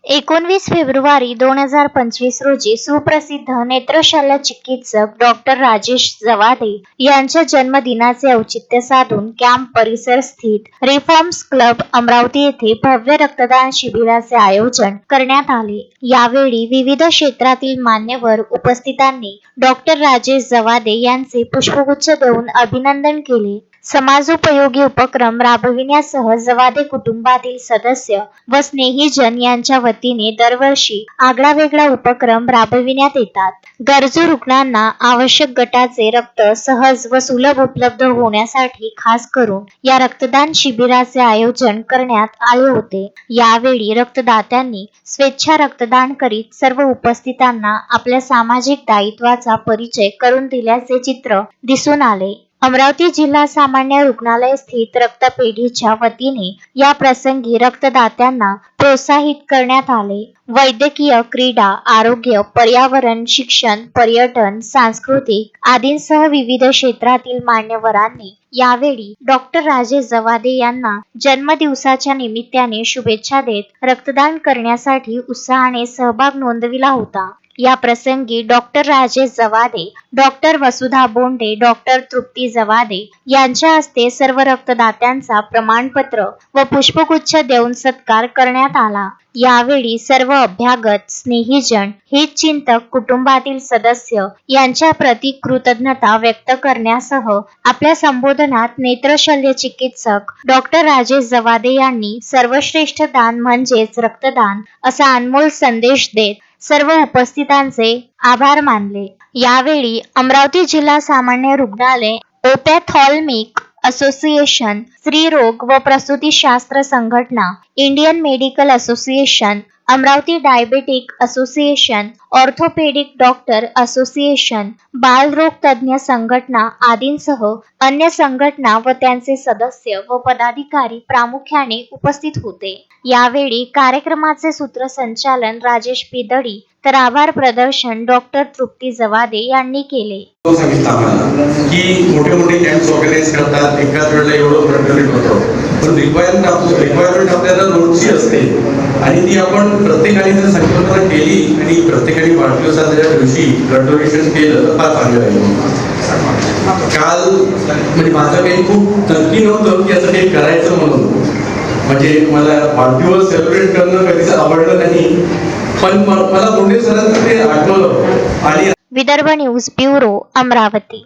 19 February 2025 रोजी सुप्रसिद्ध नेत्रशल्य चिकित्सक डॉक्टर राजेश जवादे यांच्या जन्मदिनाचे औचित्य साधून कॅम्प परिसर स्थित रिफॉर्म्स क्लब अमरावती येथे भव्य रक्तदान शिबिराचे आयोजन करण्यात आले। यावेळी विविध क्षेत्रातील मान्यवर उपस्थितांनी डॉक्टर राजेश जवादे यांचे पुष्पगुच्छ देऊन अभिनंदन केले। समाजोपयोगी उपक्रम राबविण्यासह जवादे कुटुंबातील सदस्य व स्नेहीजन यांच्या वतीने दरवर्षी आगळावेगळा उपक्रम राबविण्यात येतात। गरजू रुग्णांना आवश्यक गटाचे रक्त सहज व सुलभ उपलब्ध होण्यासाठी खास करून या रक्तदान शिबिराचे आयोजन करण्यात आले होते। यावेळी रक्तदात्यांनी स्वेच्छा रक्तदान करीत सर्व उपस्थितांना आपल्या सामाजिक दायित्वाचा परिचय करून दिल्याचे चित्र दिसून आले। अमरावती जिल्हा सामान्य रुग्णालय स्थित रक्तपेढीच्या वतीने या प्रसंगी रक्तदात्यांना प्रोत्साहित करण्यात आले। वैद्यकीय, क्रीडा, आरोग्य, पर्यावरण, शिक्षण, पर्यटन, सांस्कृतिक आदींसह विविध क्षेत्रातील मान्यवरांनी यावेळी डॉक्टर राजेश जवादे यांना जन्मदिवसाच्या निमित्ताने शुभेच्छा देत रक्तदान करण्यासाठी उत्साहाने सहभाग नोंदविला होता। या प्रसंगी doctor Rajesh Jawade, doctor Vasudha Bonde, doctor Trupti Jawade यांच्या हस्ते सर्व रक्तदात्यांचा प्रमाणपत्र व पुष्पगुच्छ देऊन सत्कार करण्यात आला। यावेळी सर्व अभ्यागत, स्नेहीजन, हितचिंतक, कुटुंबातील सदस्य यांच्या प्रति कृतज्ञता व्यक्त करण्यासह आपल्या संबोधनात नेत्रशल्य चिकित्सक डॉक्टर राजेश जवादे यांनी सर्वश्रेष्ठ दान म्हणजेच रक्तदान असा अनमोल संदेश देत सर्व उपस्थितांचे आभार मानले। यावेळी अमरावती जिल्हा सामान्य रुग्णालय, ओपॅथॉल्मिक असोसिएशन, स्त्रीरोग व प्रसूतीशास्त्र संघटना, Indian medical association, Amravati diabetic association, orthopaedic doctor association, बालरोग तज्ञ संघटना आदींसह अन्य संघटना व त्यांचे सदस्य व पदाधिकारी प्रामुख्याने उपस्थित होते। यावेळी कार्यक्रमाचे सूत्रसंचालन राजेश पिदडी तर आभार प्रदर्शन डॉक्टर तृप्ती जवादे यांनी केले। की मोठे कॅम्प्स ऑर्गनाइज करतात, एकाच वेळेला एवढं ब्लड डोनेट होतं, पण रिक्वायरमेंट आपल्याला रोजची असते आणि ती आपण प्रत्येकाने जर संकल्पना केली आणि प्रत्येकाने वाढदिवसाच्या दिवशी ब्लड डोनेशन केलं तर फार चांगलं राहील। काल म्हणजे माझं काही खूप नक्की नव्हतं की असं काही करायचं म्हणून, म्हणजे मला वाढदिवस सेलिब्रेट करणं कधीच आवडलं नाही, पण मला बोंडे सरांचं ते आठवलं। आणि विदर्भ न्यूज ब्युरो, अमरावती।